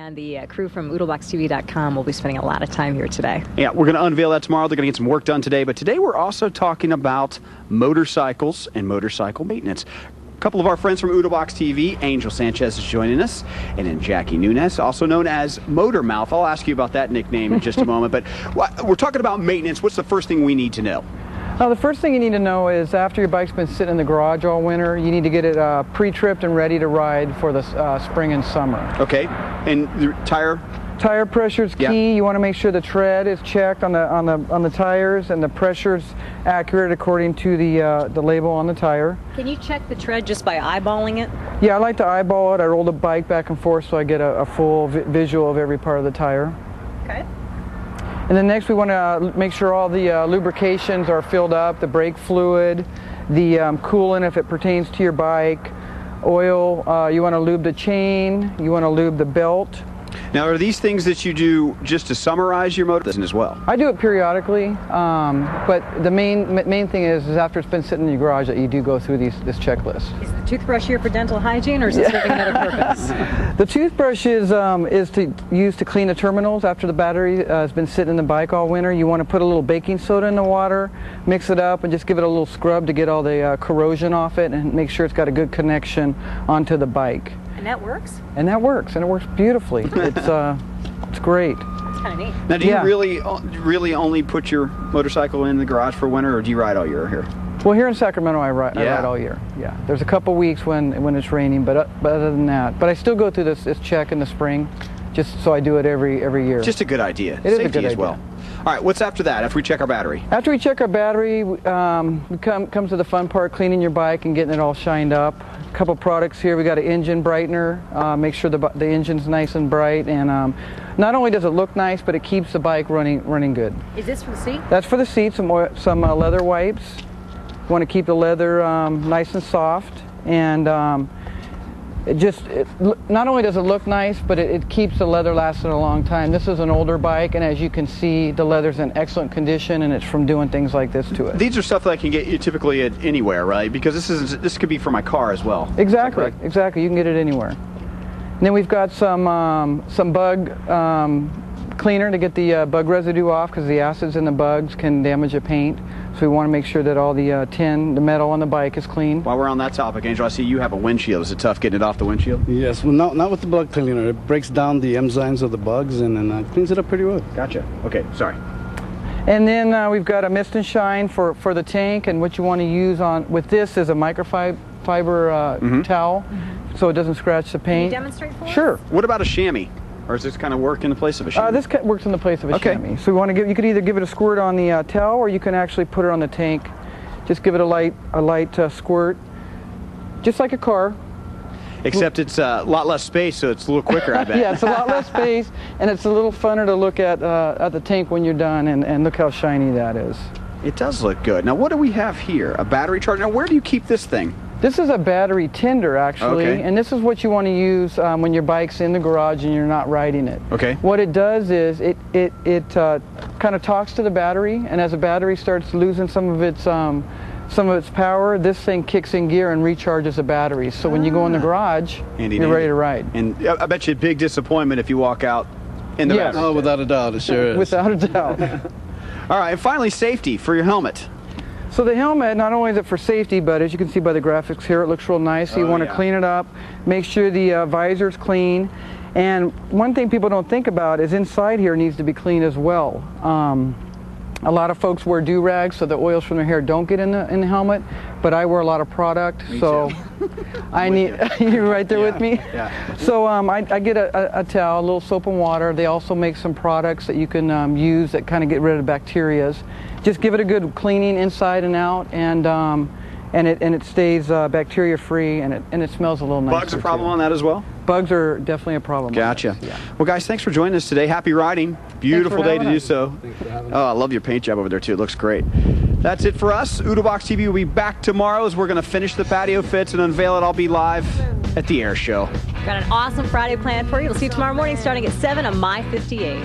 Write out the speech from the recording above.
and the crew from OodleboxTV.com will be spending a lot of time here today. Yeah, we're going to unveil that tomorrow. They're going to get some work done today. But today we're also talking about motorcycles and motorcycle maintenance. A couple of our friends from Oodlebox TV, Angel Sanchez is joining us, and then Jacki Nunes, also known as Motor Mouth. I'll ask you about that nickname in just a moment. But we're talking about maintenance. What's the first thing we need to know? The first thing you need to know is after your bike's been sitting in the garage all winter, you need to get it pre-tripped and ready to ride for the spring and summer. Okay, and the tire? Tire pressure is key. Yeah. You want to make sure the tread is checked on the tires and the pressure's accurate according to the label on the tire. Can you check the tread just by eyeballing it? Yeah, I like to eyeball it. I roll the bike back and forth so I get a full visual of every part of the tire. Okay. And then next we want to make sure all the lubrications are filled up, the brake fluid, the coolant if it pertains to your bike, oil, you want to lube the chain, you want to lube the belt. Now, are these things that you do just to summarize your motor as well? I do it periodically, but the main thing is after it's been sitting in your garage that you do go through this checklist. Is the toothbrush here for dental hygiene, or is it serving another purpose? The toothbrush is to use to clean the terminals after the battery has been sitting in the bike all winter. You want to put a little baking soda in the water, mix it up, and just give it a little scrub to get all the corrosion off it and make sure it's got a good connection onto the bike. And that works? And that works, and it works beautifully. It's great. That's kind of neat. Now, do you really only put your motorcycle in the garage for winter, or do you ride all year here? Well, here in Sacramento, I ride all year. Yeah, there's a couple weeks when it's raining, but other than that, but I still go through this check in the spring, just so I do it every year. Just a good idea. It is Safety a good as idea. well. All right, what's after that? After we check our battery? After we check our battery, we come to the fun part, cleaning your bike and getting it all shined up. A couple products here. We got an engine brightener. Make sure the engine's nice and bright, and not only does it look nice, but it keeps the bike running good. Is this for the seat? That's for the seat. Some leather wipes. You want to keep the leather nice and soft, and not only does it look nice, but it keeps the leather lasting a long time. This is an older bike, and as you can see, the leather's in excellent condition, and it's from doing things like this to it. These are stuff that I can get you typically at anywhere, right? Because this could be for my car as well. Exactly, exactly. You can get it anywhere. And then we've got some bug cleaner to get the bug residue off, because the acids in the bugs can damage the paint. So we want to make sure that all the the metal on the bike is clean. While we're on that topic, Angel, I see you have a windshield. Is it tough getting it off the windshield? Yes, well, not with the bug cleaner. It breaks down the enzymes of the bugs and then cleans it up pretty well. Gotcha. Okay, sorry. And then we've got a mist and shine for the tank, and what you want to use with this is a microfiber towel, so it doesn't scratch the paint. Can you demonstrate for us? Sure. What about a chamois? Or does this kind of work in the place of a chamois? This works in the place of a chamois. So you could either give it a squirt on the towel, or you can actually put it on the tank. Just give it a light squirt, just like a car. Except it's a lot less space, so it's a little quicker, I bet. Yeah, it's a lot less space, and it's a little funner to look at the tank when you're done, and look how shiny that is. It does look good. Now, what do we have here? A battery charger. Now, where do you keep this thing? This is a battery tender, actually, and this is what you want to use when your bike's in the garage and you're not riding it. Okay. What it does is it kind of talks to the battery, and as the battery starts losing some of its power, this thing kicks in gear and recharges the battery. So when you go in the garage, you're ready to ride. And I bet you a big disappointment if you walk out in the battery. Oh, without a doubt, it sure is. Without a doubt. All right, and finally, safety for your helmet. So the helmet, not only is it for safety, but as you can see by the graphics here, it looks real nice. So you want to clean it up, make sure the visor's clean. And one thing people don't think about is inside here needs to be clean as well. A lot of folks wear do-rags so the oils from their hair don't get in the helmet, but I wear a lot of product, so I need, you're right there with me? Yeah. So I get a towel, a little soap and water. They also make some products that you can use that kind of get rid of bacteria. Just give it a good cleaning inside and out, and it stays bacteria free, and it smells a little nicer. Bugs a problem on that as well? Bugs are definitely a problem. Gotcha. Well, guys, thanks for joining us today. Happy riding. Beautiful day to do so. Oh, I love your paint job over there too. It looks great. That's it for us. Oodlebox TV will be back tomorrow as we're going to finish the patio fits and unveil it. I'll be live at the air show. Got an awesome Friday planned for you. We'll see you tomorrow morning starting at 7 on My 58.